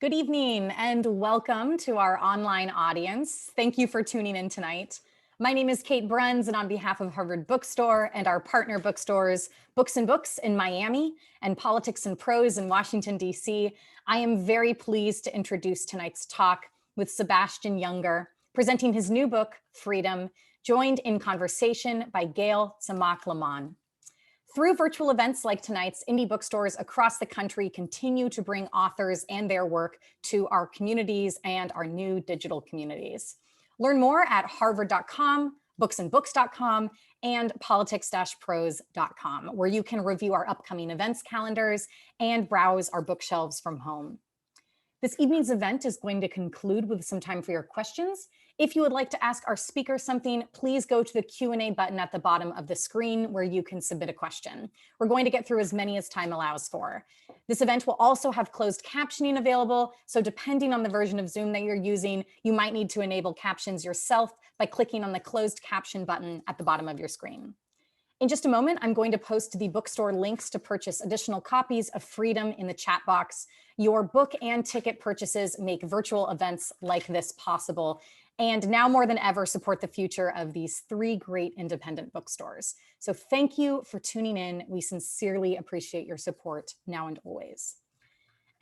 Good evening and welcome to our online audience. Thank you for tuning in tonight. My name is Kate Bruns, and on behalf of Harvard Bookstore and our partner bookstores, Books and Books in Miami and Politics and Prose in Washington, D.C., I am very pleased to introduce tonight's talk with Sebastian Junger, presenting his new book, Freedom, joined in conversation by Gayle Tzemach Lemmon. Through virtual events like tonight's, indie bookstores across the country continue to bring authors and their work to our communities and our new digital communities. Learn more at harvard.com, booksandbooks.com, and politics-prose.com, where you can review our upcoming events calendars and browse our bookshelves from home. This evening's event is going to conclude with some time for your questions. If you would like to ask our speaker something, please go to the Q&A button at the bottom of the screen where you can submit a question. We're going to get through as many as time allows for. This event will also have closed captioning available, so depending on the version of Zoom that you're using, you might need to enable captions yourself by clicking on the closed caption button at the bottom of your screen. In just a moment, I'm going to post the bookstore links to purchase additional copies of Freedom in the chat box. Your book and ticket purchases make virtual events like this possible, and now more than ever support the future of these three great independent bookstores. So thank you for tuning in. We sincerely appreciate your support now and always.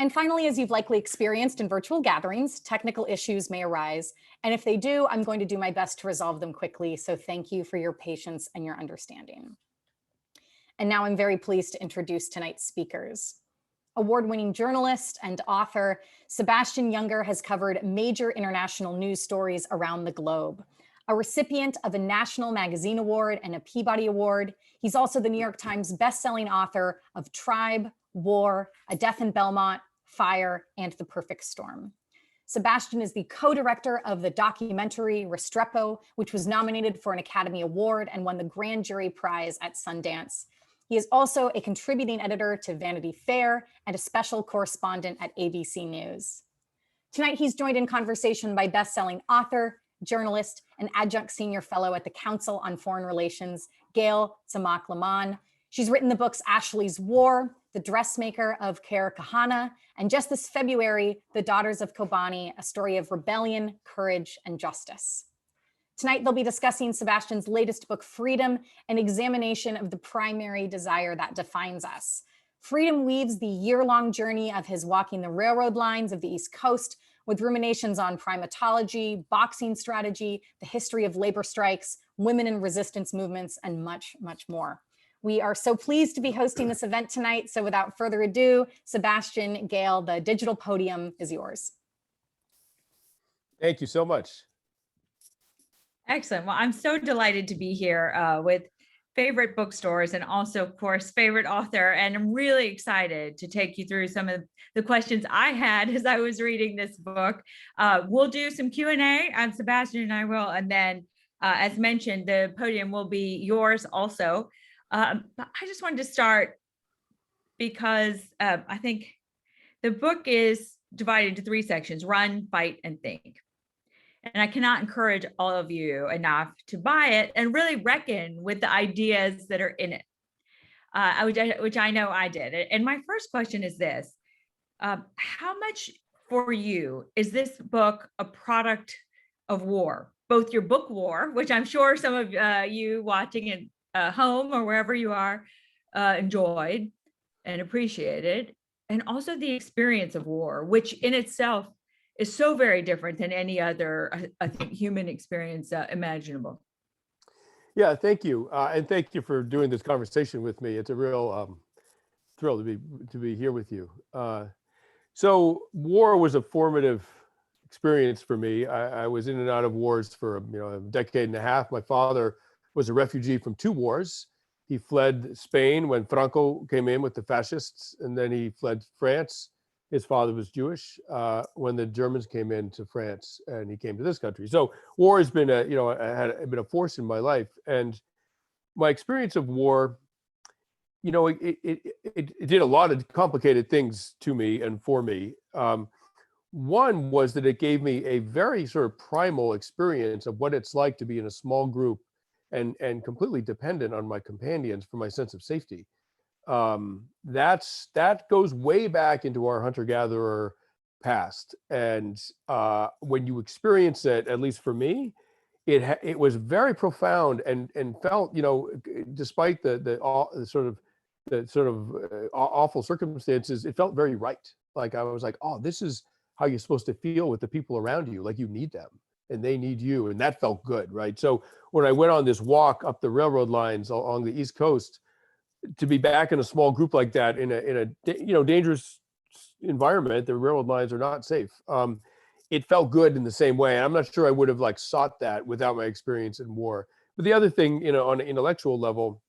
And finally, as you've likely experienced in virtual gatherings, technical issues may arise. And if they do, I'm going to do my best to resolve them quickly. So thank you for your patience and your understanding. And now I'm very pleased to introduce tonight's speakers. Award-winning journalist and author, Sebastian Junger has covered major international news stories around the globe. A recipient of a National Magazine Award and a Peabody Award, he's also the New York Times bestselling author of Tribe, War, A Death in Belmont, Fire, and The Perfect Storm. Sebastian is the co-director of the documentary Restrepo, which was nominated for an Academy Award and won the Grand Jury Prize at Sundance. He is also a contributing editor to Vanity Fair and a special correspondent at ABC News. Tonight, he's joined in conversation by best-selling author, journalist, and adjunct senior fellow at the Council on Foreign Relations, Gayle Tzemach Lemmon. She's written the books Ashley's War, The Dressmaker of Khair Khana, and just this February, The Daughters of Kobani, a story of rebellion, courage, and justice. Tonight, they'll be discussing Sebastian's latest book, Freedom, an examination of the primary desire that defines us. Freedom weaves the year-long journey of his walking the railroad lines of the East Coast with ruminations on primatology, boxing strategy, the history of labor strikes, women in resistance movements, and much, much more. We are so pleased to be hosting this event tonight. So without further ado, Sebastian, Gayle, the digital podium is yours. Thank you so much. Excellent. Well, I'm so delighted to be here with favorite bookstores and also, of course, favorite author. And I'm really excited to take you through some of the questions I had as I was reading this book. We'll do some Q&A, Sebastian and I will. And then, as mentioned, the podium will be yours also. But I just wanted to start because I think the book is divided into three sections: run, fight, and think. And I cannot encourage all of you enough to buy it and really reckon with the ideas that are in it, which I know I did. And my first question is this: how much for you is this book a product of war? Both your book War, which I'm sure some of you watching at home or wherever you are enjoyed and appreciated, and also the experience of war, which in itself is so very different than any other, I think, human experience imaginable. Yeah, thank you. And thank you for doing this conversation with me. It's a real thrill to be here with you. So war was a formative experience for me. I was in and out of wars for a decade and a half. My father was a refugee from two wars. He fled Spain when Franco came in with the fascists, and then he fled France. His father was Jewish when the Germans came into France, and he came to this country. So war has been had been a force in my life, and my experience of war, it did a lot of complicated things to me and for me. One was that it gave me a very sort of primal experience of what it's like to be in a small group and completely dependent on my companions for my sense of safety. That goes way back into our hunter-gatherer past. And when you experience it, at least for me, it was very profound and felt, despite the awful circumstances, it felt very right. Like I was like, oh, this is how you're supposed to feel with the people around you. Like you need them and they need you. And that felt good, right? So when I went on this walk up the railroad lines along the East Coast, to be back in a small group like that in a dangerous environment, the railroad lines are not safe. It felt good in the same way. And I'm not sure I would have like sought that without my experience in war. But the other thing, on an intellectual level,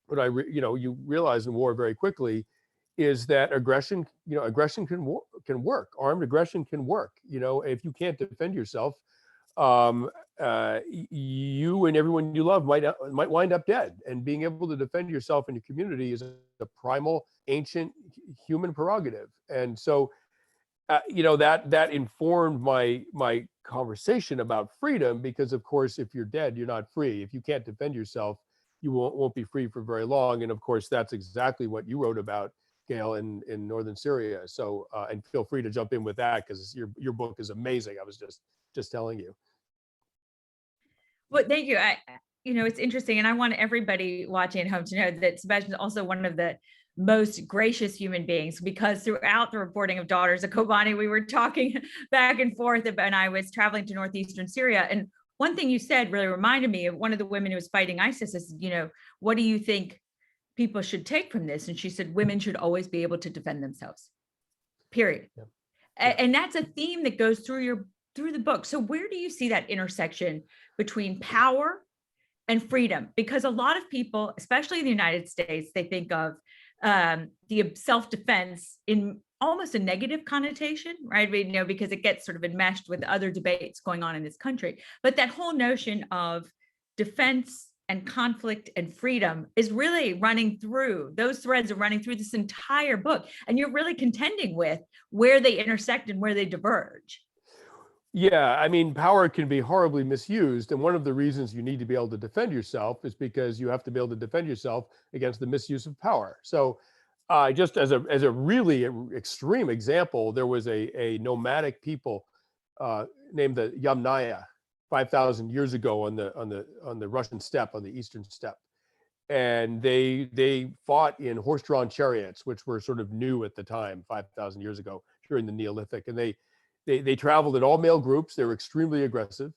what you realize in war very quickly is that aggression can work. Armed aggression can work. If you can't defend yourself, you and everyone you love might wind up dead. And being able to defend yourself in your community is a primal, ancient human prerogative. And so, that informed my conversation about freedom, because of course, if you're dead, you're not free. If you can't defend yourself, you won't be free for very long. And of course, that's exactly what you wrote about, Gayle, in northern Syria. So, and feel free to jump in with that, because your book is amazing. I was just telling you. Well, thank you. It's interesting, and I want everybody watching at home to know that Sebastian is also one of the most gracious human beings, because throughout the reporting of Daughters of Kobani, we were talking back and forth, and I was traveling to northeastern Syria. And one thing you said really reminded me of one of the women who was fighting ISIS. Is, what do you think people should take from this? And she said, women should always be able to defend themselves, period. Yeah. And that's a theme that goes through the book. So where do you see that intersection between power and freedom? Because a lot of people, especially in the United States, they think of the self-defense in almost a negative connotation, right? Because it gets sort of enmeshed with other debates going on in this country. But that whole notion of defense and conflict and freedom is really running through, those threads are running through this entire book. And you're really contending with where they intersect and where they diverge. Yeah, I mean, power can be horribly misused. And one of the reasons you need to be able to defend yourself is because you have to be able to defend yourself against the misuse of power. So just as a really extreme example, there was a nomadic people named the Yamnaya 5,000 years ago on the Russian steppe, on the eastern steppe. And they fought in horse-drawn chariots, which were sort of new at the time, 5,000 years ago, during the Neolithic. And they traveled in all male groups. They were extremely aggressive.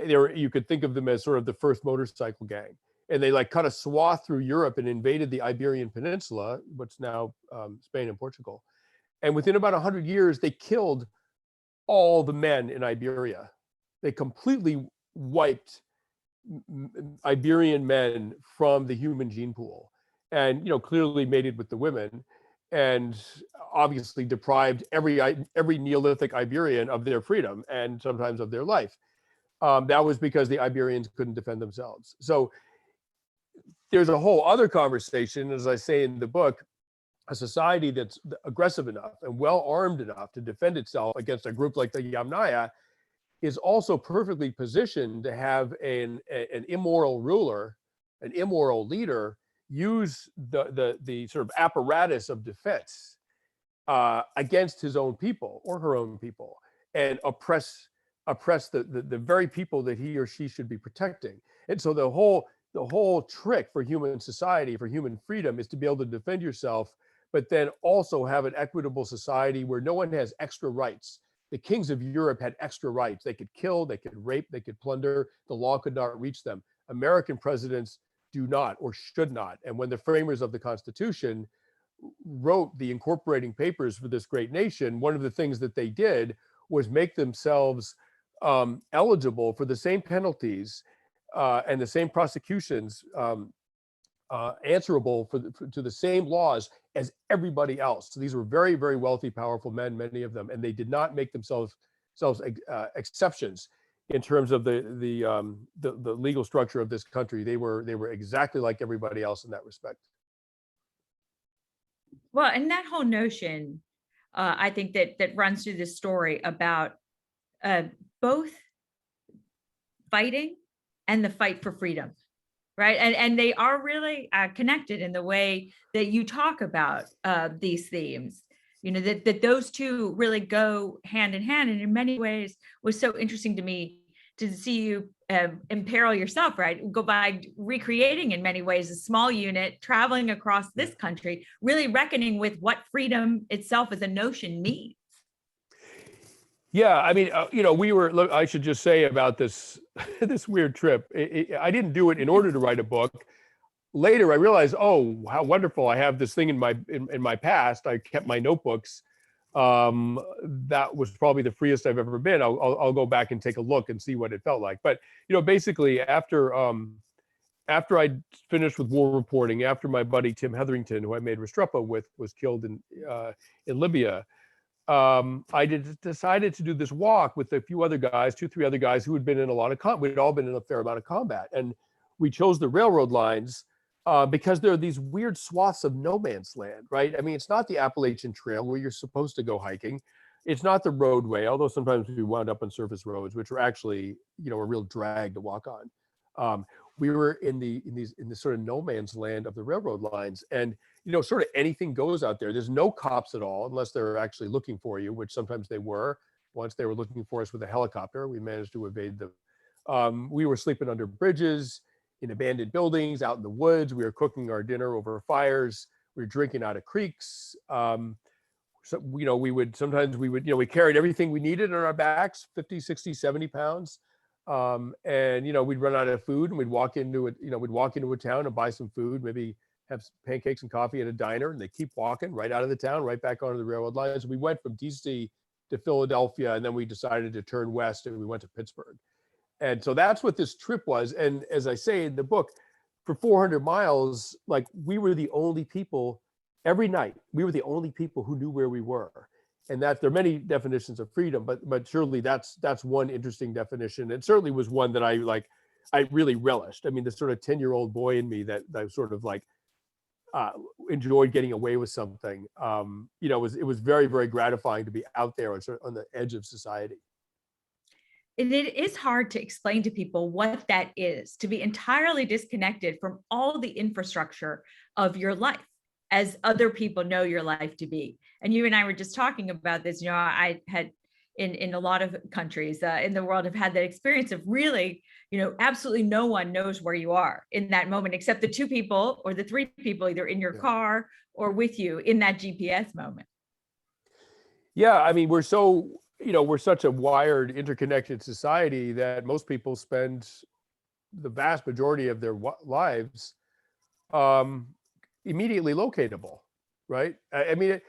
You could think of them as sort of the first motorcycle gang. And they like cut a swath through Europe and invaded the Iberian Peninsula, what's now Spain and Portugal. And within about 100 years, they killed all the men in Iberia. They completely wiped Iberian men from the human gene pool, and clearly mated with the women, and obviously deprived every Neolithic Iberian of their freedom and sometimes of their life. That was because the Iberians couldn't defend themselves. So there's a whole other conversation, as I say in the book. A society that's aggressive enough and well armed enough to defend itself against a group like the Yamnaya is also perfectly positioned to have an immoral ruler, an immoral leader, use the sort of apparatus of defense against his own people or her own people, and oppress the very people that he or she should be protecting. And so the whole trick for human society, for human freedom, is to be able to defend yourself, but then also have an equitable society where no one has extra rights. The kings of Europe had extra rights. They could kill, they could rape, they could plunder. The law could not reach them. American presidents do not or should not. And when the framers of the Constitution wrote the incorporating papers for this great nation, one of the things that they did was make themselves eligible for the same penalties and the same prosecutions, answerable to the same laws as everybody else. So these were very, very wealthy, powerful men, many of them, and they did not make themselves exceptions in terms of the legal structure of this country. They were exactly like everybody else in that respect. Well, and that whole notion, I think that runs through this story about both fighting and the fight for freedom. Right. And they are really connected in the way that you talk about these themes. that those two really go hand in hand. And in many ways was so interesting to me to see you imperil yourself, right? Go by recreating in many ways a small unit, traveling across this country, really reckoning with what freedom itself as a notion means. Yeah, I mean, look, I should just say about this this weird trip. I didn't do it in order to write a book. Later, I realized, oh, how wonderful! I have this thing in my past. I kept my notebooks. That was probably the freest I've ever been. I'll go back and take a look and see what it felt like. But basically, after I finished with war reporting, after my buddy Tim Hetherington, who I made Restrepo with, was killed in Libya. I decided to do this walk with a few other guys, 2-3 other guys who had been in a lot of we'd all been in a fair amount of combat, and we chose the railroad lines because there are these weird swaths of no man's land, right? I mean, it's not the Appalachian Trail where you're supposed to go hiking. It's not the roadway, although sometimes we wound up on surface roads, which were actually, a real drag to walk on. We were in the sort of no man's land of the railroad lines, and sort of anything goes out there. There's no cops at all unless they're actually looking for you, which sometimes they were. Once they were looking for us with a helicopter, we managed to evade them. We were sleeping under bridges, in abandoned buildings, out in the woods. We were cooking our dinner over fires. We were drinking out of creeks. So, we carried everything we needed on our backs, 50, 60, 70 pounds. And we'd run out of food, and we'd walk into a town and buy some food, maybe have some pancakes and coffee at a diner, and they keep walking right out of the town, right back onto the railroad lines. We went from DC to Philadelphia, and then we decided to turn west, and we went to Pittsburgh. And so that's what this trip was. And as I say in the book, for 400 miles, like, we were the only people every night. We were the only people who knew where we were. And that there are many definitions of freedom, but surely that's one interesting definition. It certainly was one that I really relished. I mean, the sort of 10-year-old boy in me that sort of enjoyed getting away with something. It was very, very gratifying to be out there on the edge of society. And it is hard to explain to people what that is, to be entirely disconnected from all the infrastructure of your life as other people know your life to be. And you and I were just talking about this. I had in a lot of countries in the world have had that experience of really, absolutely no one knows where you are in that moment, except the 2 people or the 3 people either in your car or with you in that GPS moment. Yeah, I mean, we're such a wired, interconnected society that most people spend the vast majority of their lives immediately locatable, right? I mean,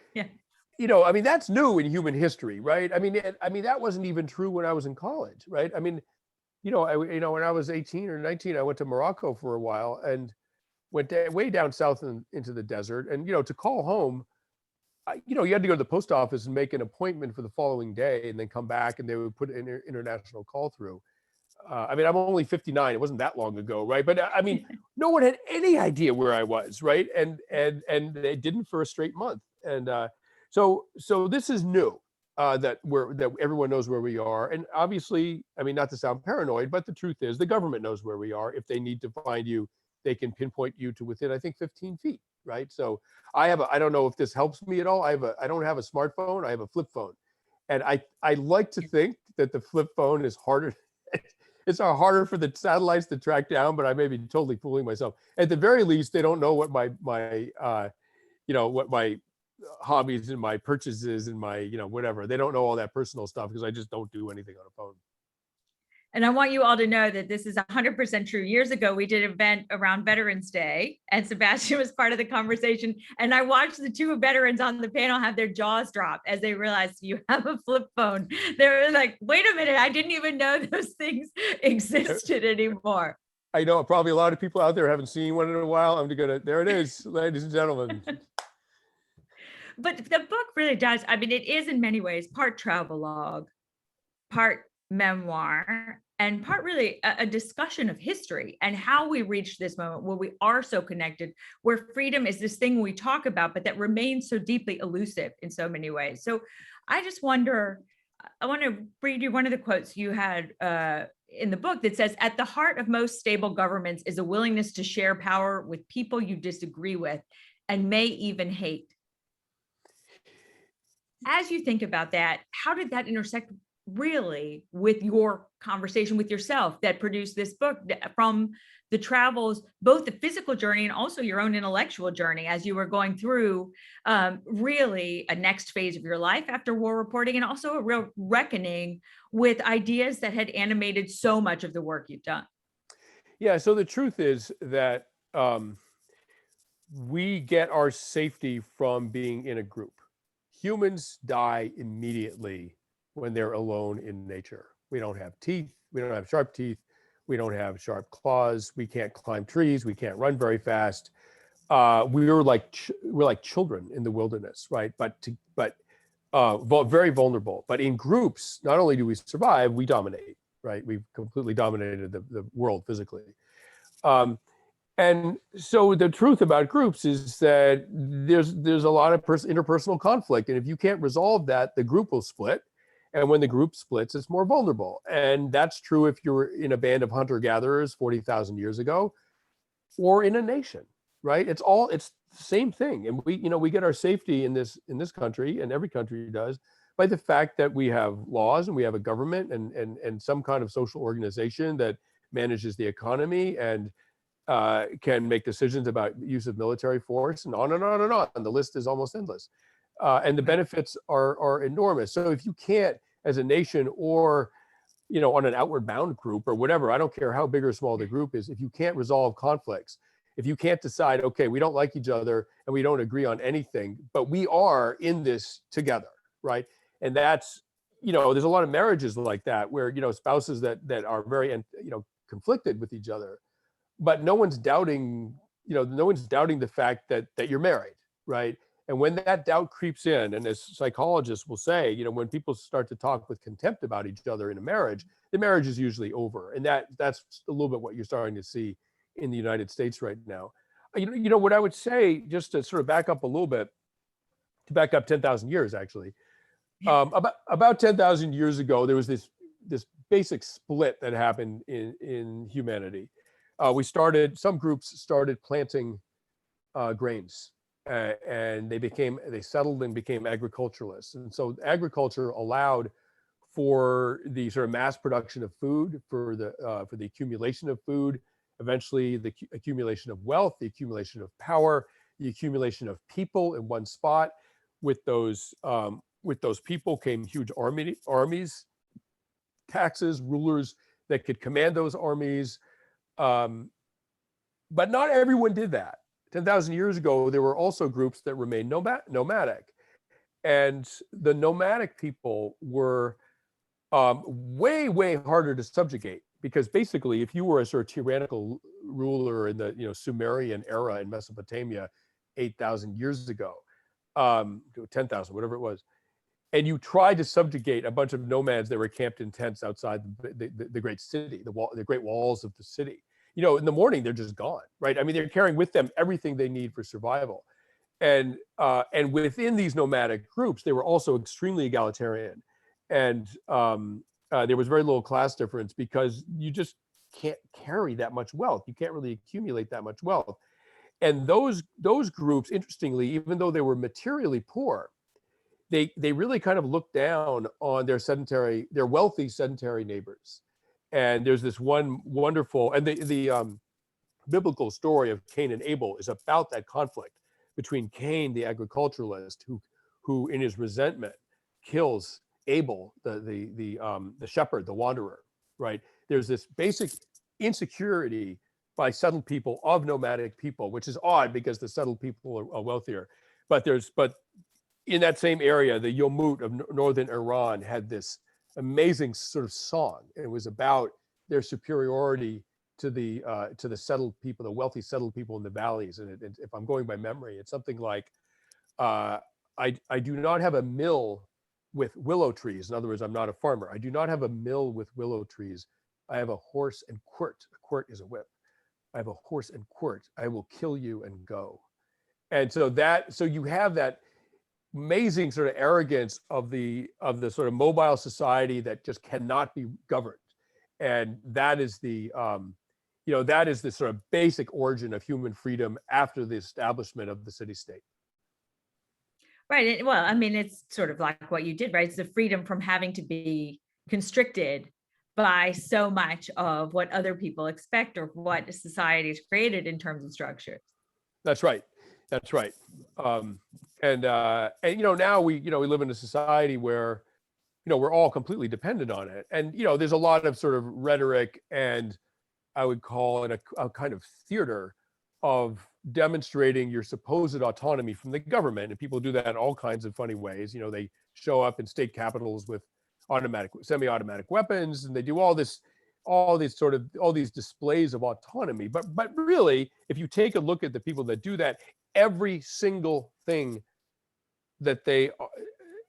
that's new in human history, right? I mean, that wasn't even true when I was in college, right? I mean, when I was 18 or 19, I went to Morocco for a while and went way down south into the desert, and to call home. You had to go to the post office and make an appointment for the following day, and then come back, and they would put an international call through. I mean, I'm only 59. It wasn't that long ago, right? But I mean, no one had any idea where I was, right? And they didn't for a straight month. And so this is new, that everyone knows where we are. And obviously, I mean, not to sound paranoid, but the truth is the government knows where we are. If they need to find you, they can pinpoint you to within, I think, 15 feet. Right. So I don't know if this helps me at all. I don't have a smartphone. I have a flip phone. And I like to think that the flip phone is harder. It's harder for the satellites to track down, but I may be totally fooling myself. At the very least, they don't know what my what my hobbies and my purchases and my, whatever. They don't know all that personal stuff because I just don't do anything on a phone. And I want you all to know that this is 100% true. Years ago, we did an event around Veterans Day, and Sebastian was part of the conversation. And I watched the 2 veterans on the panel have their jaws drop as they realized you have a flip phone. They were like, wait a minute, I didn't even know those things existed anymore. I know probably a lot of people out there haven't seen one in a while. There it is, ladies and gentlemen. But the book really does. I mean, it is in many ways part travelogue, part memoir, and part really a discussion of history and how we reached this moment where we are so connected, where freedom is this thing we talk about, but that remains so deeply elusive in so many ways. So I just wonder, I want to read you one of the quotes you had in the book that says, at the heart of most stable governments is a willingness to share power with people you disagree with and may even hate. as you think about that, how did that intersect really with your conversation with yourself that produced this book from the travels, both the physical journey and also your own intellectual journey as you were going through really a next phase of your life after war reporting, and also a real reckoning with ideas that had animated so much of the work you've done? Yeah, so the truth is that we get our safety from being in a group. Humans die immediately when they're alone in nature. We don't have teeth, we don't have sharp teeth, we don't have sharp claws, we can't climb trees, we can't run very fast. We're like children in the wilderness, right? Very vulnerable. But in groups, not only do we survive, we dominate, right? We've completely dominated the world physically. And so the truth about groups is that there's a lot of interpersonal conflict, and if you can't resolve that, the group will split. And when the group splits, it's more vulnerable. And that's true if you're in a band of hunter-gatherers 40,000 years ago, or in a nation, right? It's the same thing. And we get our safety in this country, and every country does, by the fact that we have laws and we have a government and some kind of social organization that manages the economy and can make decisions about use of military force, and on and on and on. And the list is almost endless. And the benefits are enormous. So if you can't, as a nation, or on an outward bound group or whatever, I don't care how big or small the group is, if you can't resolve conflicts, if you can't decide, okay, we don't like each other and we don't agree on anything, but we are in this together, right? And that's, there's a lot of marriages like that where, spouses that are very, conflicted with each other, but no one's doubting the fact that you're married, right? And when that doubt creeps in, and as psychologists will say, when people start to talk with contempt about each other in a marriage, the marriage is usually over. And that's a little bit what you're starting to see in the United States right now. What I would say, just to sort of back up a little bit, to back up 10,000 years, actually, about 10,000 years ago, there was this basic split that happened in humanity. Some groups started planting grains. And they settled and became agriculturalists. And so agriculture allowed for the sort of mass production of food, for the accumulation of food, eventually the accumulation of wealth, the accumulation of power, the accumulation of people in one spot. With those people came huge armies, taxes, rulers that could command those armies. But not everyone did that. 10,000 years ago, there were also groups that remained nomadic. And the nomadic people were way, way harder to subjugate, because basically, if you were a sort of tyrannical ruler in the Sumerian era in Mesopotamia 8,000 years ago, 10,000, whatever it was, and you tried to subjugate a bunch of nomads that were camped in tents outside the great city, the great walls of the city, in the morning, they're just gone, right? I mean, they're carrying with them everything they need for survival. And within these nomadic groups, they were also extremely egalitarian. And there was very little class difference, because you just can't carry that much wealth. You can't really accumulate that much wealth. And those groups, interestingly, even though they were materially poor, they really kind of looked down on their wealthy sedentary neighbors. And there's this one wonderful, and the biblical story of Cain and Abel is about that conflict between Cain, the agriculturalist, who in his resentment kills Abel, the shepherd, the wanderer, right? There's this basic insecurity by settled people of nomadic people, which is odd because the settled people are wealthier. But in that same area, the Yomut of northern Iran had this amazing sort of song. It was about their superiority to the settled people, the wealthy settled people in the valleys. And if I'm going by memory, it's something like, I do not have a mill with willow trees. In other words, I'm not a farmer. I do not have a mill with willow trees. I have a horse and quirt. A quirt is a whip. I have a horse and quirt. I will kill you and go. And so you have that amazing sort of arrogance of the sort of mobile society that just cannot be governed. And that is the sort of basic origin of human freedom after the establishment of the city-state. Right. Well, I mean, it's sort of like what you did, right? It's the freedom from having to be constricted by so much of what other people expect or what society has created in terms of structure. That's right. That's right. Um, and now we live in a society where we're all completely dependent on it, and there's a lot of sort of rhetoric, and I would call it a kind of theater of demonstrating your supposed autonomy from the government, and people do that in all kinds of funny ways. They show up in state capitals with semi-automatic weapons, and they do all these displays of autonomy. But really, if you take a look at the people that do that, every single thing that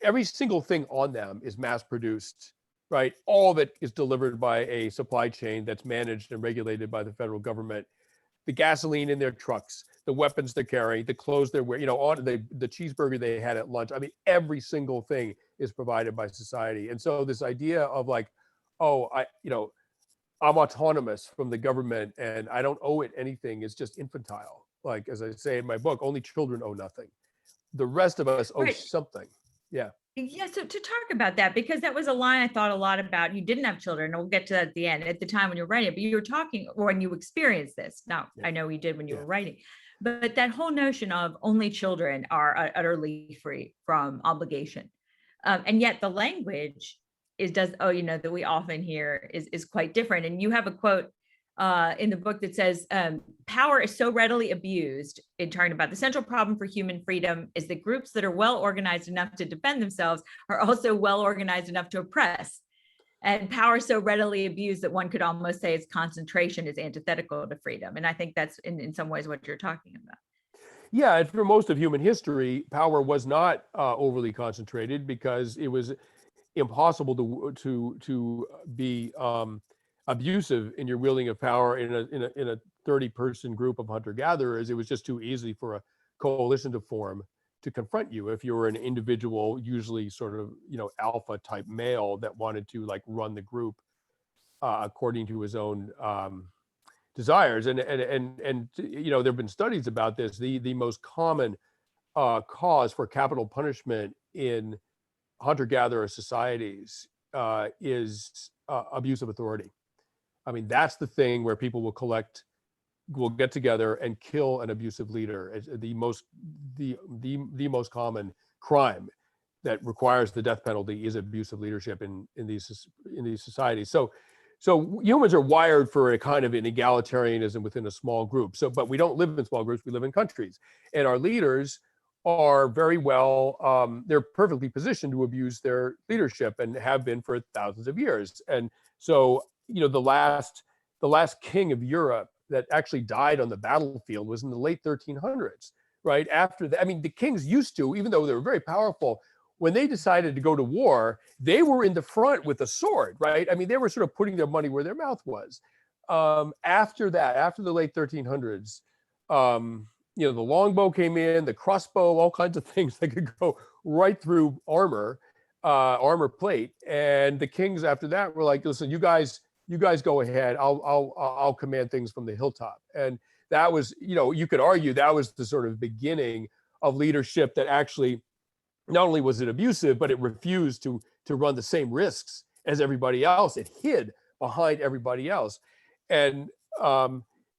every single thing on them is mass produced, right? All of it is delivered by a supply chain that's managed and regulated by the federal government. The gasoline in their trucks, the weapons they're carrying, the clothes they're wearing, on the cheeseburger they had at lunch. I mean, every single thing is provided by society. And so this idea of like, oh, I'm autonomous from the government and I don't owe it anything is just infantile. Like, as I say in my book, only children owe nothing. The rest of us owe Right. something. Yeah. Yeah, so to talk about that, because that was a line I thought a lot about. You didn't have children, and we'll get to that at the end, at the time when you're writing it, but you were talking, or when you experienced this. Now, Yeah. I know you did when you Yeah. were writing, but that whole notion of only children are utterly free from obligation. And yet the language that we often hear is quite different. And you have a quote in the book that says, power is so readily abused, in talking about the central problem for human freedom is that groups that are well organized enough to defend themselves are also well organized enough to oppress. And power is so readily abused that one could almost say its concentration is antithetical to freedom. And I think that's in some ways what you're talking about. Yeah, and for most of human history, power was not overly concentrated because it was impossible to be abusive in your wielding of power in a 30-person group of hunter-gatherers. It was just too easy for a coalition to form to confront you if you were an individual, usually sort of alpha type male that wanted to like run the group according to his own desires. And there have been studies about this. The most common cause for capital punishment in hunter-gatherer societies is abuse of authority. I mean, that's the thing where people will get together and kill an abusive leader. It's the most common crime that requires the death penalty is abuse of leadership in these societies. So humans are wired for a kind of an egalitarianism within a small group. But we don't live in small groups, we live in countries. And our leaders are very well, they're perfectly positioned to abuse their leadership and have been for thousands of years. And so, the last king of Europe that actually died on the battlefield was in the late 1300s, right? After that, I mean, the kings used to, even though they were very powerful, when they decided to go to war, they were in the front with a sword, right? I mean, they were sort of putting their money where their mouth was. After that, after the late 1300s, the longbow came in, the crossbow, all kinds of things that could go right through armor plate. And the kings after that were like, listen, you guys go ahead. I'll command things from the hilltop. And that was, you could argue that was the sort of beginning of leadership that actually, not only was it abusive, but it refused to run the same risks as everybody else. It hid behind everybody else. And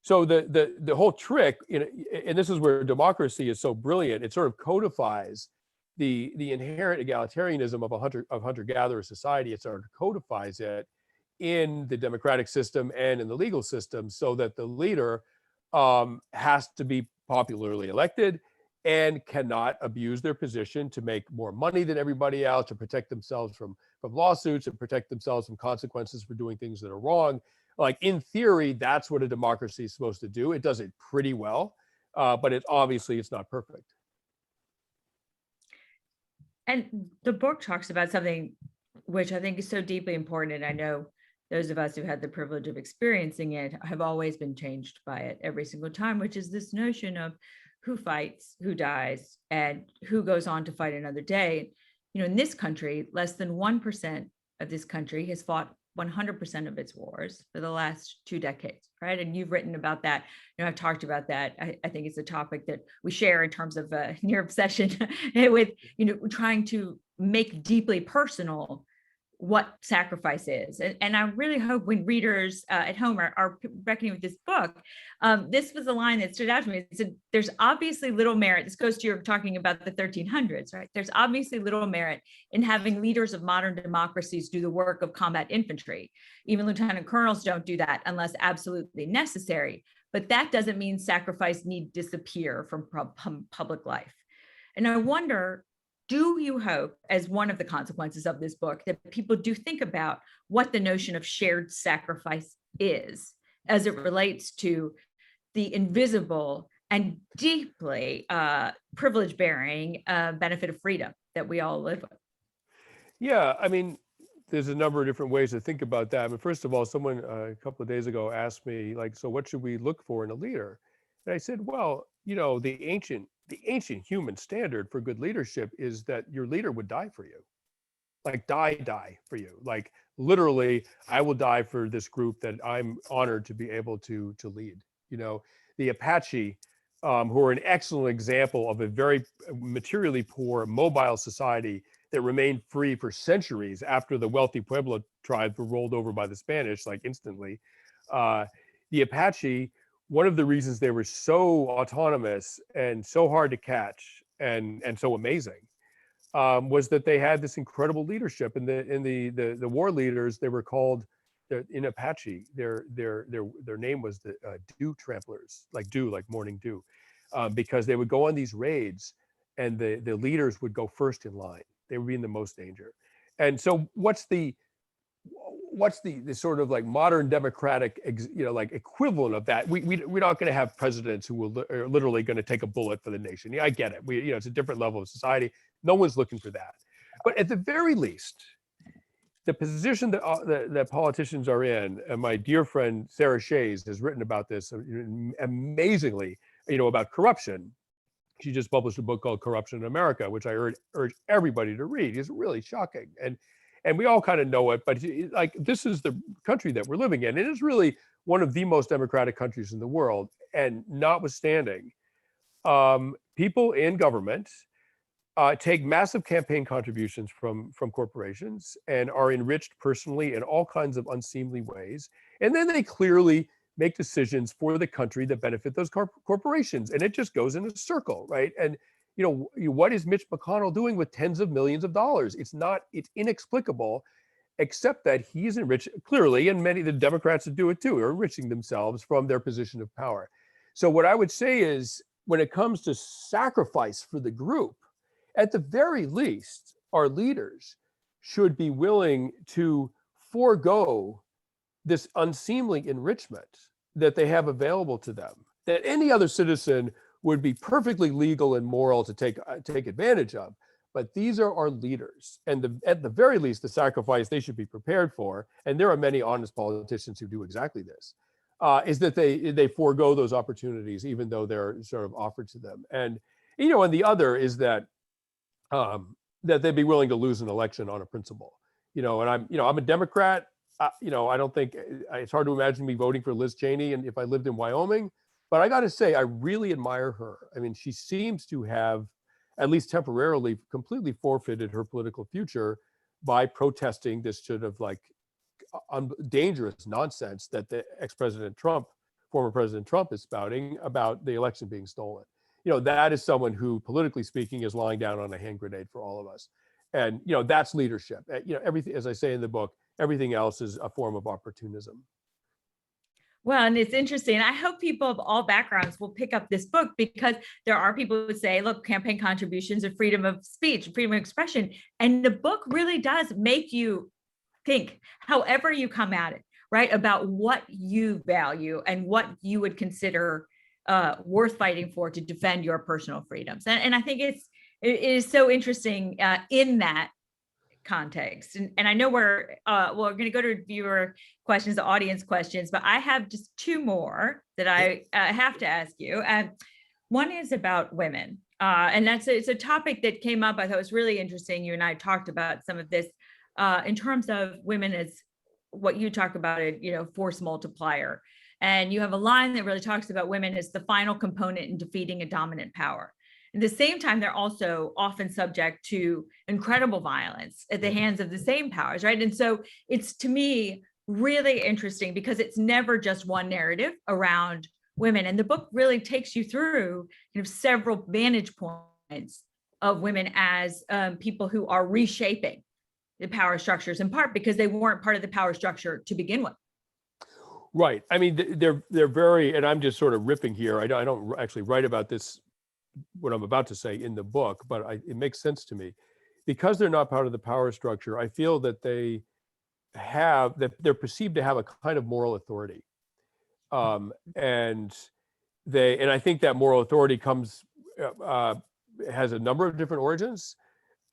so the whole trick, and this is where democracy is so brilliant, it sort of codifies the inherent egalitarianism of hunter-gatherer society. It sort of codifies it in the democratic system and in the legal system, so that the leader has to be popularly elected and cannot abuse their position to make more money than everybody else, to protect themselves from lawsuits and protect themselves from consequences for doing things that are wrong. Like, in theory, that's what a democracy is supposed to do. It does it pretty well, but it's not perfect. And the book talks about something which I think is so deeply important. And I know those of us who had the privilege of experiencing it have always been changed by it every single time, which is this notion of who fights, who dies, and who goes on to fight another day. In this country, less than 1% of this country has fought 100% of its wars for the last 2 decades, right? And you've written about that. I've talked about that. I think it's a topic that we share in terms of near obsession with, trying to make deeply personal what sacrifice is. And I really hope when readers at home are reckoning with this book, this was a line that stood out to me. It said, there's obviously little merit. This goes to your talking about the 1300s, right? There's obviously little merit in having leaders of modern democracies do the work of combat infantry. Even lieutenant colonels don't do that unless absolutely necessary. But that doesn't mean sacrifice need disappear from public life. And I wonder, do you hope, as one of the consequences of this book, that people do think about what the notion of shared sacrifice is as it relates to the invisible and deeply privilege-bearing benefit of freedom that we all live with? Yeah, I mean, there's a number of different ways to think about that. I mean, first of all, someone a couple of days ago asked me, like, so what should we look for in a leader? And I said, well, the ancient human standard for good leadership is that your leader would die for you, like die for you. Like literally, I will die for this group that I'm honored to be able to lead. The Apache, who are an excellent example of a very materially poor, mobile society that remained free for centuries after the wealthy Pueblo tribes were rolled over by the Spanish, like instantly. The Apache, one of the reasons they were so autonomous and so hard to catch and so amazing was that they had this incredible leadership. And the war leaders, they were called in Apache. Their name was the dew tramplers, like dew, like morning dew, because they would go on these raids, and the leaders would go first in line. They would be in the most danger. And so, what's the sort of like modern democratic, like equivalent of that? We're not going to have presidents who are literally going to take a bullet for the nation. Yeah, I get it. It's a different level of society. No one's looking for that. But at the very least, the position that politicians are in, and my dear friend Sarah Shays has written about this amazingly, about corruption. She just published a book called Corruption in America, which I urge everybody to read. It's really shocking. And we all kind of know it, but like this is the country that we're living in. It is really one of the most democratic countries in the world. And notwithstanding, people in government take massive campaign contributions from corporations and are enriched personally in all kinds of unseemly ways. And then they clearly make decisions for the country that benefit those corporations. And it just goes in a circle, right? And what is Mitch McConnell doing with tens of millions of dollars? It's inexplicable, except that he's enriched clearly, and many of the Democrats that do it too are enriching themselves from their position of power. So what I would say is, when it comes to sacrifice for the group, at the very least, our leaders should be willing to forego this unseemly enrichment that they have available to them, that any other citizen would be perfectly legal and moral to take advantage of. But these are our leaders, and at the very least, the sacrifice they should be prepared for, and there are many honest politicians who do exactly this, is that they forego those opportunities, even though they're sort of offered to them. And and the other is that that they'd be willing to lose an election on a principle. And I'm a Democrat. I don't think it's hard to imagine me voting for Liz Cheney, and if I lived in Wyoming. But I got to say, I really admire her. I mean, she seems to have, at least temporarily, completely forfeited her political future by protesting this sort of like dangerous nonsense that the former President Trump is spouting about the election being stolen. That is someone who, politically speaking, is lying down on a hand grenade for all of us. And, that's leadership. Everything, as I say in the book, everything else is a form of opportunism. Well, and it's interesting. I hope people of all backgrounds will pick up this book, because there are people who say, look, campaign contributions are freedom of speech, freedom of expression. And the book really does make you think, however you come at it, right, about what you value and what you would consider worth fighting for to defend your personal freedoms. And I think it is so interesting in that context. And I know we're going to go to viewer questions, the audience questions, but I have just two more that I have to ask you. One is about women. And it's a topic that came up. I thought was really interesting. You and I talked about some of this in terms of women as what you talk about, it, force multiplier. And you have a line that really talks about women as the final component in defeating a dominant power. At the same time, they're also often subject to incredible violence at the hands of the same powers, right? And so it's, to me, really interesting because it's never just one narrative around women. And the book really takes you through several vantage points of women as people who are reshaping the power structures, in part because they weren't part of the power structure to begin with. Right. I mean, they're very, and I'm just sort of ripping here. I don't actually write about this, what I'm about to say, in the book, but it makes sense to me. Because they're not part of the power structure, I feel that they're perceived to have a kind of moral authority. And I think that moral authority has a number of different origins,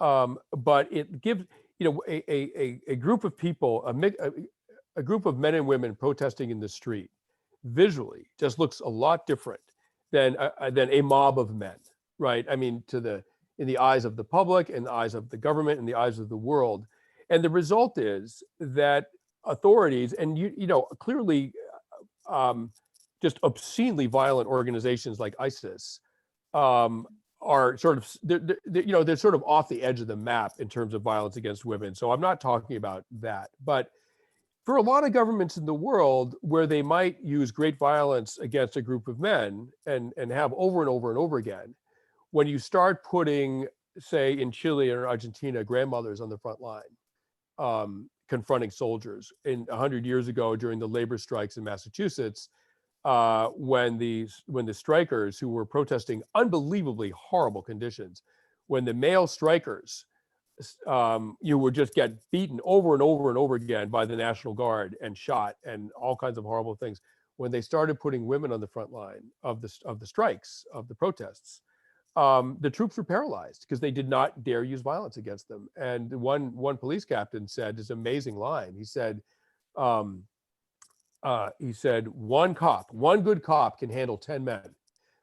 but it gives, a group of people, a group of men and women protesting in the street visually just looks a lot different than a mob of men, right? I mean, in the eyes of the public, in the eyes of the government, in the eyes of the world. And the result is that authorities, and clearly just obscenely violent organizations like ISIS are sort of, they're sort of off the edge of the map in terms of violence against women. So I'm not talking about that. But for a lot of governments in the world where they might use great violence against a group of men and have over and over and over again, when you start putting, say, in Chile or Argentina, grandmothers on the front line, confronting soldiers. 100 years ago, during the labor strikes in Massachusetts, when the strikers who were protesting unbelievably horrible conditions, when the male strikers, you would just get beaten over and over and over again by the National Guard and shot and all kinds of horrible things. When they started putting women on the front line of the strikes, of the protests, the troops were paralyzed because they did not dare use violence against them. And one police captain said this amazing line. He said, one good cop can handle 10 men,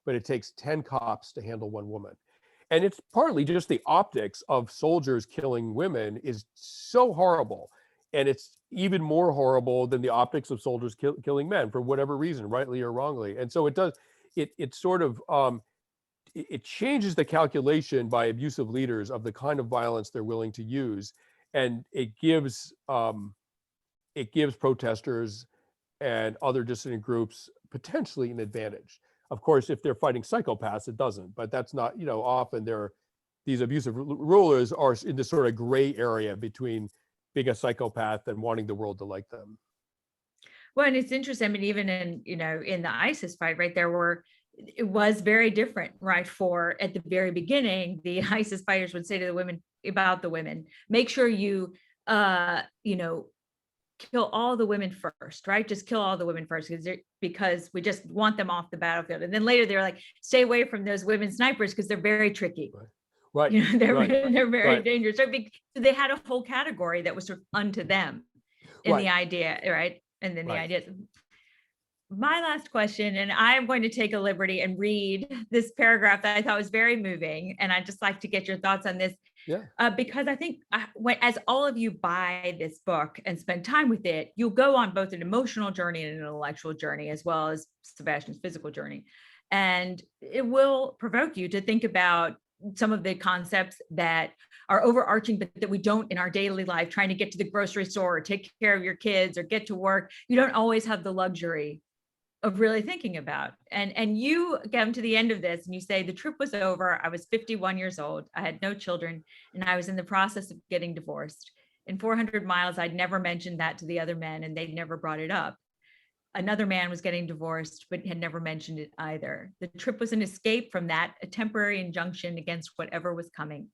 but it takes 10 cops to handle one woman. And it's partly just the optics of soldiers killing women is so horrible. And it's even more horrible than the optics of soldiers killing men for whatever reason, rightly or wrongly. And so it sort of, it changes the calculation by abusive leaders of the kind of violence they're willing to use. And it gives protesters and other dissident groups potentially an advantage. Of course, if they're fighting psychopaths, it doesn't, but that's not, often these abusive rulers are in this sort of gray area between being a psychopath and wanting the world to like them. Well, and it's interesting. I mean, even in the ISIS fight, right, it was very different, right? For at the very beginning, the ISIS fighters would say to the women, make sure you, kill all the women first, right? Just kill all the women first because we just want them off the battlefield. And then later they're like, stay away from those women snipers because they're very tricky. Right. They're very dangerous. So they had a whole category that was sort of unto them in the idea, right? And then the idea. My last question, and I'm going to take a liberty and read this paragraph that I thought was very moving. And I'd just like to get your thoughts on this. Yeah. Because I think as all of you buy this book and spend time with it, you'll go on both an emotional journey and an intellectual journey, as well as Sebastian's physical journey. And it will provoke you to think about some of the concepts that are overarching, but that we don't in our daily life, trying to get to the grocery store or take care of your kids or get to work. You don't always have the luxury of really thinking about. And you come to the end of this and you say, the trip was over. I was 51 years old. I had no children and I was in the process of getting divorced. In 400 miles, I'd never mentioned that to the other men and they'd never brought it up. Another man was getting divorced, but had never mentioned it either. The trip was an escape from that, a temporary injunction against whatever was coming.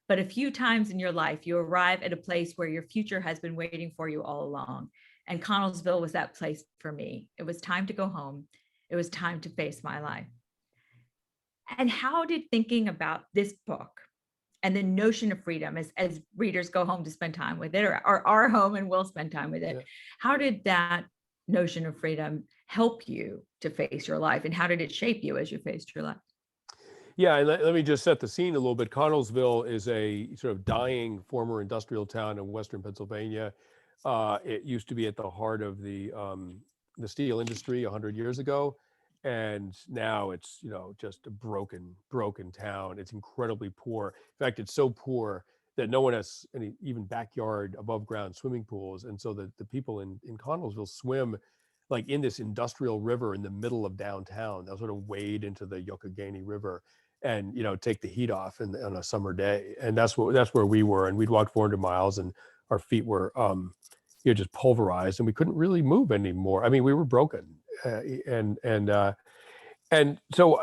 But a few times in your life, you arrive at a place where your future has been waiting for you all along. And Connellsville was that place for me. It was time to go home. It was time to face my life. And how did thinking about this book and the notion of freedom as readers go home to spend time with it, or are home and will spend time with it, how did that notion of freedom help you to face your life? And how did it shape you as you faced your life? Yeah, and let me just set the scene a little bit. Connellsville is a sort of dying former industrial town in Western Pennsylvania. It used to be at the heart of the steel industry 100 years ago. And now it's, just a broken town. It's incredibly poor. In fact, it's so poor that no one has any even backyard above ground swimming pools. And so the people in Connellsville swim like in this industrial river in the middle of downtown. They'll sort of wade into the Youghiogheny River and, take the heat off on a summer day. And that's where we were. And we'd walked 400 miles and our feet were, just pulverized, and we couldn't really move anymore. I mean, we were broken. And so,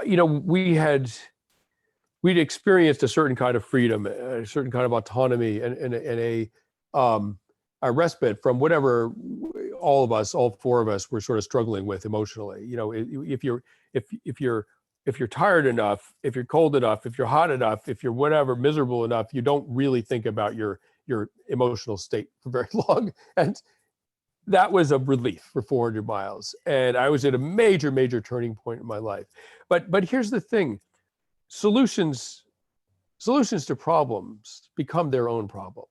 we'd experienced a certain kind of freedom, a certain kind of autonomy, and a respite from whatever all four of us were sort of struggling with emotionally. If you're tired enough, if you're cold enough, if you're hot enough, if you're whatever miserable enough, you don't really think about your emotional state for very long. And that was a relief for 400 miles. And I was at a major turning point in my life. But here's the thing: solutions to problems become their own problem,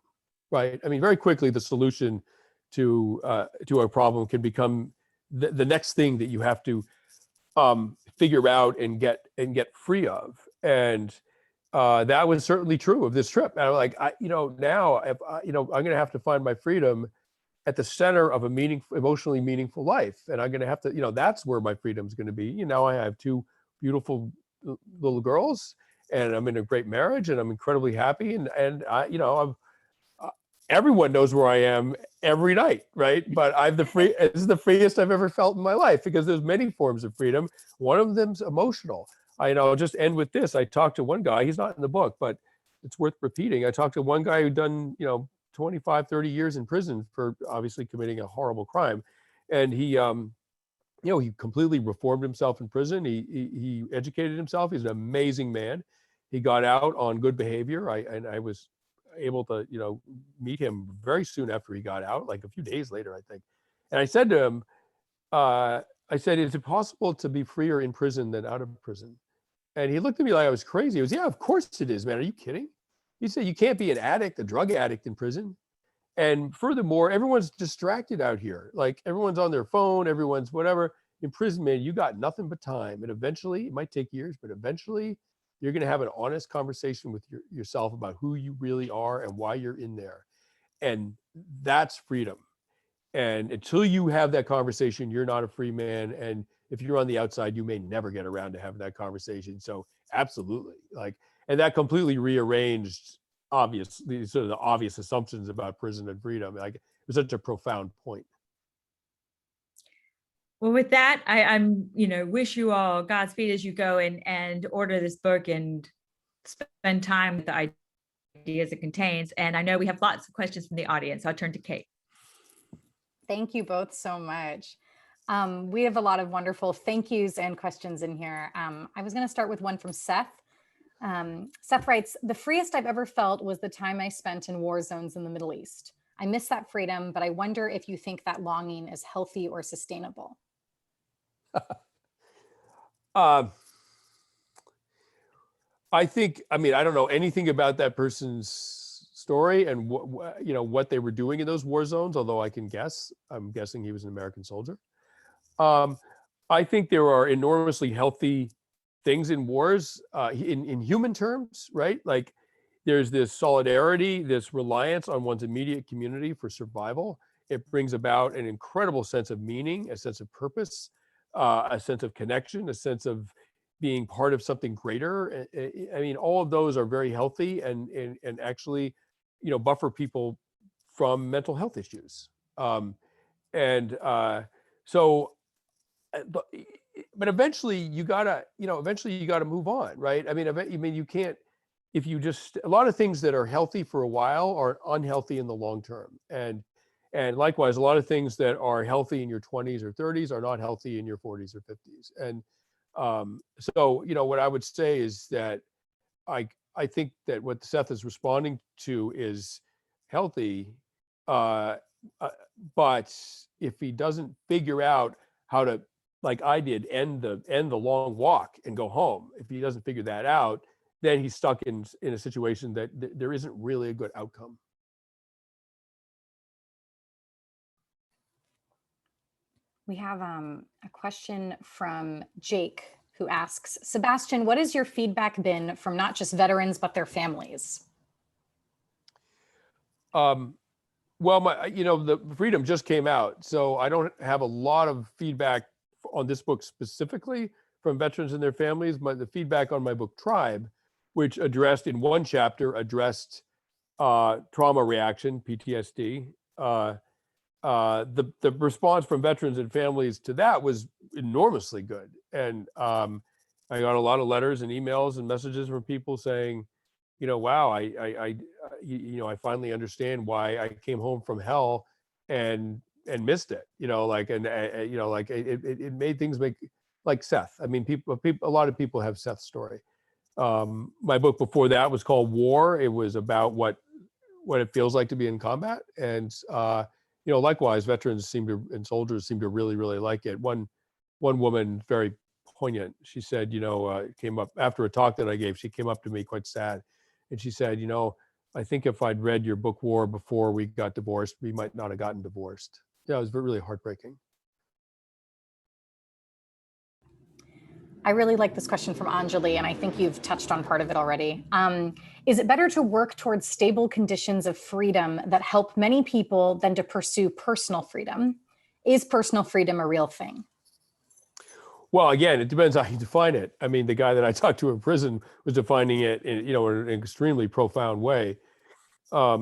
right? I mean, very quickly, the solution to a problem can become the next thing that you have to figure out and get free of. And that was certainly true of this trip. And I'm like, now if I'm going to have to find my freedom at the center of a emotionally meaningful life. And I'm going to have to, that's where my freedom is going to be. Now I have two beautiful little girls, and I'm in a great marriage, and I'm incredibly happy. And I'm everyone knows where I am every night, right? But it's the freest I've ever felt in my life, because there's many forms of freedom. One of them's emotional. I'll just end with this. I talked to one guy, he's not in the book, but it's worth repeating. I talked to one guy who'd done, 25, 30 years in prison for obviously committing a horrible crime. And he completely reformed himself in prison. He educated himself. He's an amazing man. He got out on good behavior. I was able to, meet him very soon after he got out, like a few days later, I think. And I said to him, is it possible to be freer in prison than out of prison? And he looked at me like I was crazy. He was, yeah, of course it is, man. Are you kidding? He said, you can't be an addict, a drug addict in prison. And furthermore, everyone's distracted out here. Like everyone's on their phone, everyone's whatever. In prison, man, you got nothing but time. And eventually, it might take years, but eventually you're going to have an honest conversation with yourself about who you really are and why you're in there. And that's freedom. And until you have that conversation, you're not a free man. And if you're on the outside, you may never get around to having that conversation. So absolutely, and that completely rearranged the obvious assumptions about prison and freedom. It was such a profound point. Well, with that, I'm wish you all Godspeed as you go and order this book and spend time with the ideas it contains. And I know we have lots of questions from the audience. So I'll turn to Kate. Thank you both so much. We have a lot of wonderful thank yous and questions in here. I was going to start with one from Seth. Seth writes, the freest I've ever felt was the time I spent in war zones in the Middle East. I miss that freedom, but I wonder if you think that longing is healthy or sustainable. I don't know anything about that person's story and what they were doing in those war zones, although I can guess. I'm guessing he was an American soldier. I think there are enormously healthy things in wars, in human terms, right? Like there's this solidarity, this reliance on one's immediate community for survival. It brings about an incredible sense of meaning, a sense of purpose, a sense of connection, a sense of being part of something greater. I mean, all of those are very healthy and actually, buffer people from mental health issues. But eventually you gotta move on, right? I mean, you can't, if you just, a lot of things that are healthy for a while are unhealthy in the long term. And likewise, a lot of things that are healthy in your 20s or 30s are not healthy in your 40s or 50s. And so, what I would say is that I think that what Seth is responding to is healthy, but if he doesn't figure out how to, like I did, end the long walk and go home, if he doesn't figure that out, then he's stuck in a situation that there isn't really a good outcome. We have a question from Jake, who asks, Sebastian, what has your feedback been from not just veterans, but their families? Well, the Freedom just came out, so I don't have a lot of feedback on this book specifically from veterans and their families, but the feedback on my book Tribe, which in one chapter addressed trauma reaction, PTSD. The response from veterans and families to that was enormously good. And I got a lot of letters and emails and messages from people saying, wow, I finally understand why I came home from hell and missed it, it made things like Seth. I mean, a lot of people have Seth's story. My book before that was called War. It was about what it feels like to be in combat. And, likewise, veterans and soldiers seem to really, really like it. One woman, very poignant, she said, came up after a talk that I gave, she came up to me quite sad. And she said, I think if I'd read your book War before we got divorced, we might not have gotten divorced. Yeah, it was really heartbreaking. I really like this question from Anjali, and I think you've touched on part of it already. Is it better to work towards stable conditions of freedom that help many people than to pursue personal freedom? Is personal freedom a real thing? Well, again, it depends how you define it. I mean, the guy that I talked to in prison was defining it in an extremely profound way. I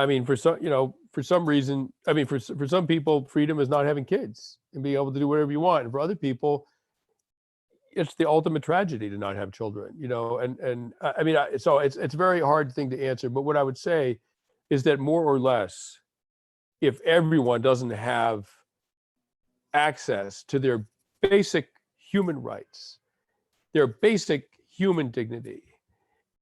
mean, for some reason, I mean, for some people, freedom is not having kids and being able to do whatever you want. And for other people, it's the ultimate tragedy to not have children, so it's a very hard thing to answer. But what I would say is that more or less, if everyone doesn't have access to their basic human rights, their basic human dignity,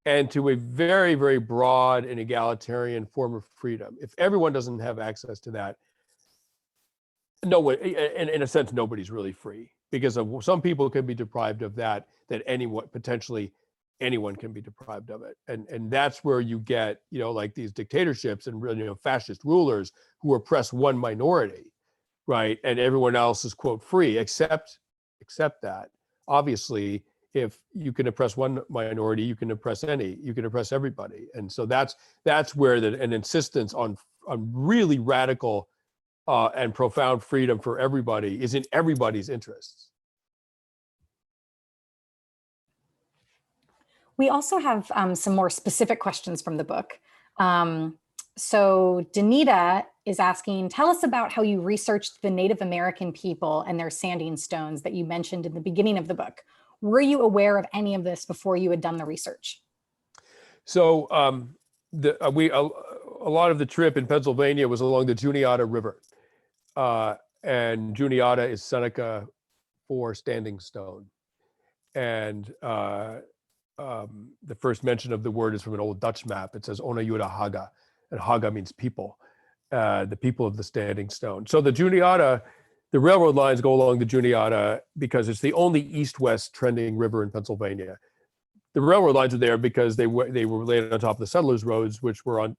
and to a very, very broad and egalitarian form of freedom, if everyone doesn't have access to that, no one, in a sense, nobody's really free, because some people can be deprived of that potentially anyone can be deprived of it. And that's where you get, like these dictatorships and, fascist rulers who oppress one minority, right? And everyone else is, quote, free, except that. Obviously, if you can oppress one minority, you can oppress everybody. And so that's where an insistence on really radical and profound freedom for everybody is in everybody's interests. We also have some more specific questions from the book. So Danita is asking, tell us about how you researched the Native American people and their sanding stones that you mentioned in the beginning of the book. Were you aware of any of this before you had done the research? So a lot of the trip in Pennsylvania was along the Juniata River. And Juniata is Seneca for standing stone. And the first mention of the word is from an old Dutch map. It says Ona Yuda Haga, and Haga means people, the people of the standing stone. So the Juniata, the railroad lines go along the Juniata because it's the only east-west trending river in Pennsylvania. The railroad lines are there because they were laid on top of the settlers' roads, which were on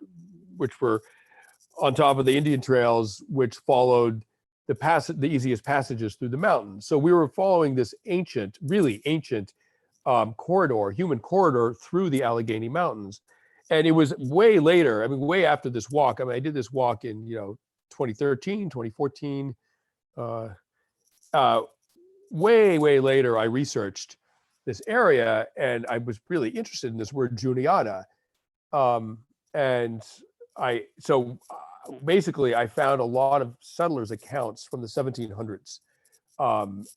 top of the Indian trails, which followed the easiest passages through the mountains. So we were following this really ancient human corridor through the Allegheny Mountains. And it was way later, way after this walk. I did this walk in, 2013, 2014. Way later, I researched this area, and I was really interested in this word Juniata. Basically, I found a lot of settlers' accounts from the 1700s,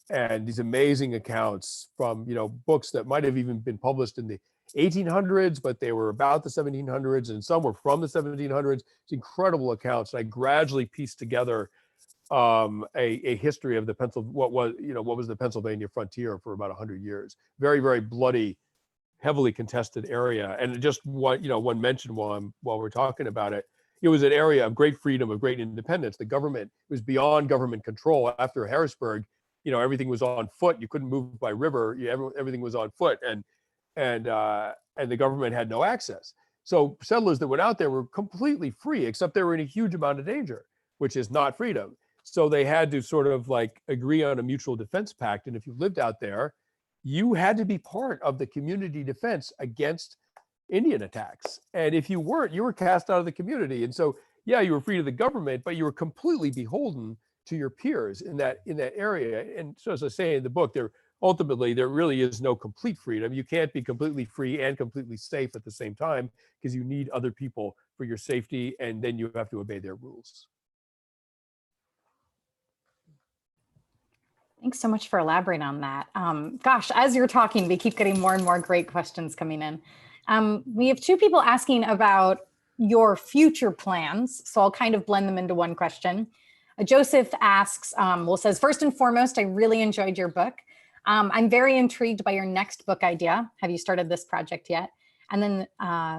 and these amazing accounts from books that might have even been published in the 1800s, but they were about the 1700s, and some were from the 1700s. It's incredible accounts. And I gradually pieced together a history of what was the Pennsylvania frontier for about 100 years. Very, very bloody, heavily contested area. And just one mention while we're talking about it. It was an area of great freedom, of great independence. The government was beyond government control. After Harrisburg, everything was on foot. You couldn't move by river. Everything was on foot, and the government had no access. So settlers that went out there were completely free, except they were in a huge amount of danger, which is not freedom. So they had to sort of like agree on a mutual defense pact. And if you lived out there, you had to be part of the community defense against Indian attacks. And if you weren't, you were cast out of the community. And so, yeah, you were free to the government, but you were completely beholden to your peers in that area. And so, as I say in the book, there really is no complete freedom. You can't be completely free and completely safe at the same time, because you need other people for your safety, and then you have to obey their rules. Thanks so much for elaborating on that. Gosh, as you're talking, we keep getting more and more great questions coming in. We have two people asking about your future plans, so I'll kind of blend them into one question. Joseph asks, says, first and foremost, I really enjoyed your book. I'm very intrigued by your next book idea. Have you started this project yet? And then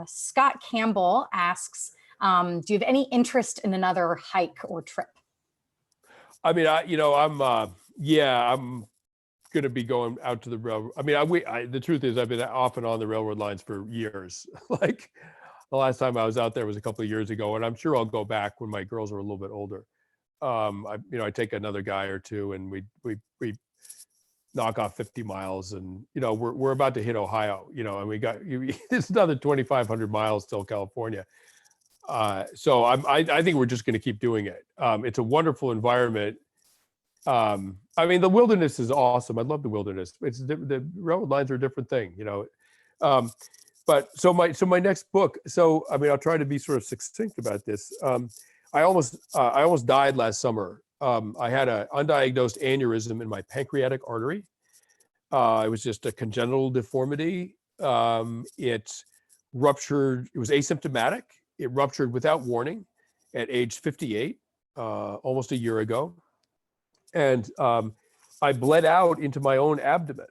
Scott Campbell asks, do you have any interest in another hike or trip? I mean, I'm going to be going out to the railroad. I mean, the truth is I've been off and on the railroad lines for years. Like the last time I was out there was a couple of years ago, and I'm sure I'll go back when my girls are a little bit older. I take another guy or two, and we knock off 50 miles, and we're about to hit Ohio, and we got it's another 2,500 miles till California. So I think we're just going to keep doing it. It's a wonderful environment. I mean, the wilderness is awesome. I love the wilderness. The railroad lines are a different thing, But so my next book. So I mean, I'll try to be sort of succinct about this. I almost died last summer. I had an undiagnosed aneurysm in my pancreatic artery. It was just a congenital deformity. It ruptured. It was asymptomatic. It ruptured without warning at age 58, almost a year ago. And I bled out into my own abdomen.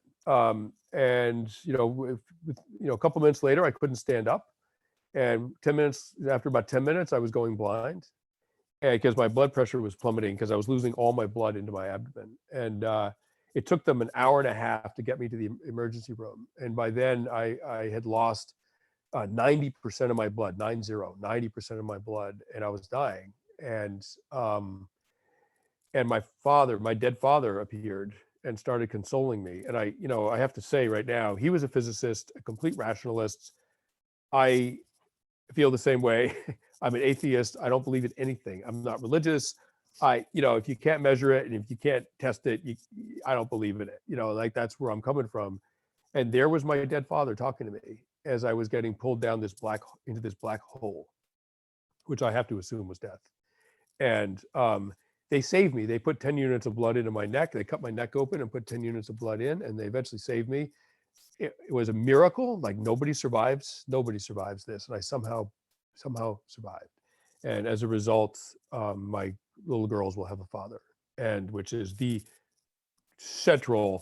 And a couple minutes later, I couldn't stand up. And after about 10 minutes, I was going blind, because my blood pressure was plummeting, because I was losing all my blood into my abdomen. And it took them an hour and a half to get me to the emergency room. And by then I had lost 90% of my blood, 90% of my blood, and I was dying. And my dead father appeared and started consoling me. And I have to say right now, he was a physicist, a complete rationalist. I feel the same way. I'm an atheist. I don't believe in anything. I'm not religious. If you can't measure it and if you can't test it, I don't believe in it. Like that's where I'm coming from. And there was my dead father talking to me as I was getting pulled down into this black hole, which I have to assume was death. And they saved me. They put 10 units of blood into my neck. They cut my neck open and put 10 units of blood in, and they eventually saved me. It was a miracle. Like nobody survives this. And I somehow survived. And as a result, my little girls will have a father, and which is the centrally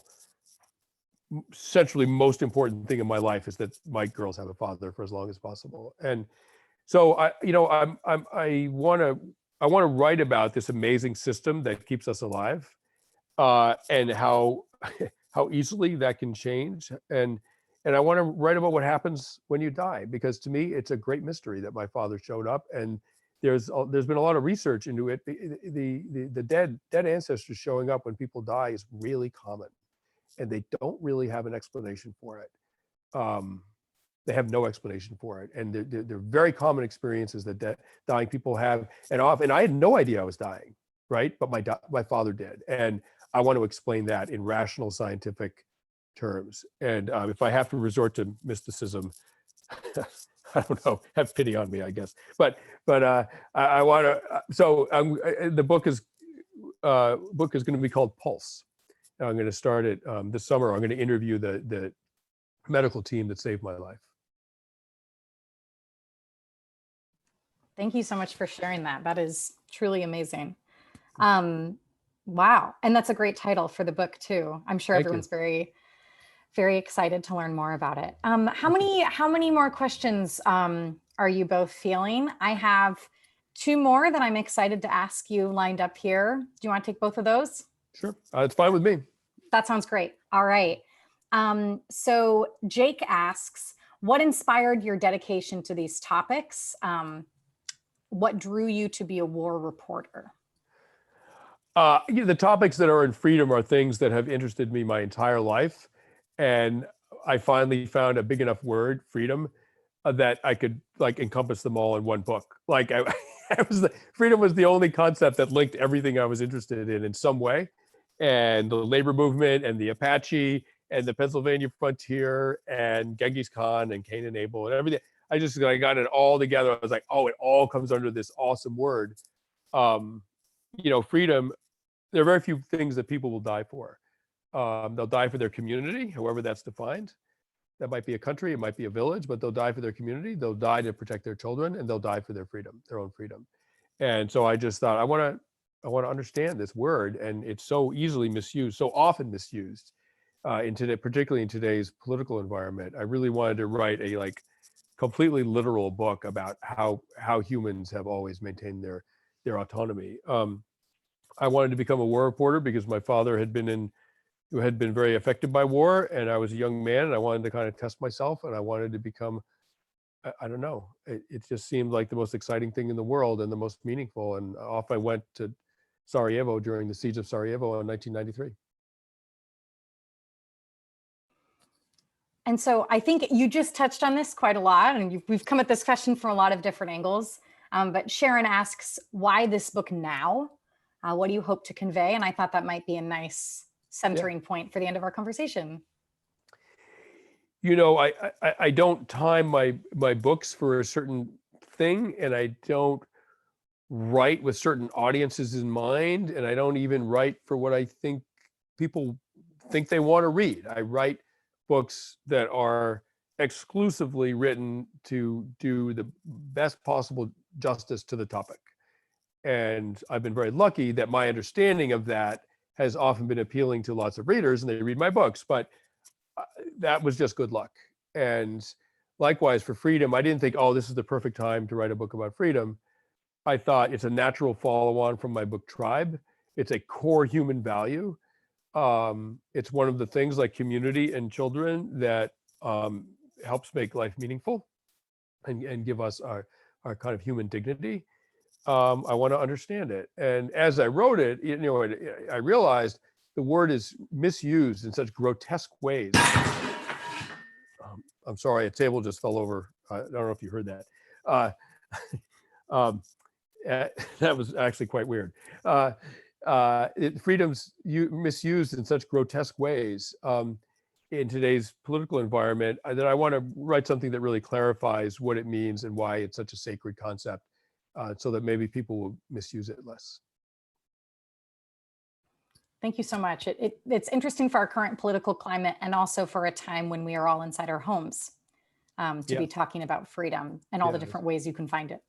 most important thing in my life, is that my girls have a father for as long as possible. And so I want to write about this amazing system that keeps us alive, and how easily that can change. And I want to write about what happens when you die, because to me, it's a great mystery that my father showed up. And there's been a lot of research into it. The dead ancestors showing up when people die is really common, and they don't really have an explanation for it. They have no explanation for it, and they're very common experiences that dying people have. And I had no idea I was dying, right? But my father did, and I want to explain that in rational, scientific terms. And if I have to resort to mysticism, I don't know, have pity on me, I guess. But I want to. So the book is going to be called Pulse. I'm going to start it this summer. I'm going to interview the medical team that saved my life. Thank you so much for sharing that. That is truly amazing. Wow. And that's a great title for the book too. I'm sure everyone's very, very excited to learn more about it. How many more questions are you both feeling? I have two more that I'm excited to ask you lined up here. Do you want to take both of those? Sure. It's fine with me. That sounds great. All right. So Jake asks, what inspired your dedication to these topics? What drew you to be a war reporter? The topics that are in freedom are things that have interested me my entire life. And I finally found a big enough word, freedom, that I could like encompass them all in one book. Like freedom was the only concept that linked everything I was interested in some way. And the labor movement and the Apache and the Pennsylvania frontier and Genghis Khan and Cain and Abel and everything. I got it all together. I was like, oh, it all comes under this awesome word. Freedom. There are very few things that people will die for. They'll die for their community, however that's defined. That might be a country, it might be a village, but they'll die for their community. They'll die to protect their children, and they'll die for their freedom, their own freedom. And so I just thought, I want to understand this word, and it's so easily misused, so often misused, particularly in today's political environment. I really wanted to write a like completely literal book about how humans have always maintained their autonomy. I wanted to become a war reporter because my father had been very affected by war, and I was a young man, and I wanted to kind of test myself, and I wanted to become, I don't know, it just seemed like the most exciting thing in the world and the most meaningful. And off I went to Sarajevo during the siege of Sarajevo in 1993. And so I think you just touched on this quite a lot, and we've come at this question from a lot of different angles. But Sharon asks, why this book now? What do you hope to convey? And I thought that might be a nice centering point for the end of our conversation. I don't time my books for a certain thing, and I don't write with certain audiences in mind, and I don't even write for what I think people think they want to read. I write books that are exclusively written to do the best possible justice to the topic. And I've been very lucky that my understanding of that has often been appealing to lots of readers, and they read my books, but that was just good luck. And likewise for freedom, I didn't think, oh, this is the perfect time to write a book about freedom. I thought it's a natural follow-on from my book Tribe. It's a core human value. It's one of the things like community and children that helps make life meaningful and give us our kind of human dignity. I want to understand it. And as I wrote it, I realized the word is misused in such grotesque ways. I'm sorry, a table just fell over. I don't know if you heard that. That was actually quite weird. Freedom's misused in such grotesque ways in today's political environment that I want to write something that really clarifies what it means and why it's such a sacred concept. So that maybe people will misuse it less. Thank you so much. It's interesting for our current political climate, and also for a time when we are all inside our homes to be talking about freedom and all the different ways you can find it.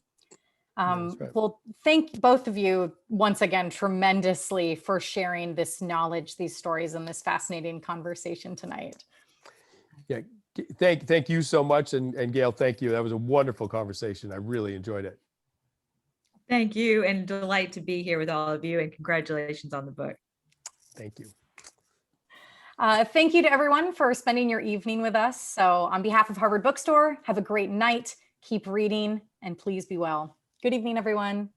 Right. Well, thank both of you once again tremendously for sharing this knowledge, these stories, and this fascinating conversation tonight. Yeah, thank you so much. And Gayle, thank you. That was a wonderful conversation. I really enjoyed it. Thank you, and delight to be here with all of you, and congratulations on the book. Thank you. Thank you to everyone for spending your evening with us. So on behalf of Harvard Bookstore, have a great night, keep reading, and please be well. Good evening, everyone.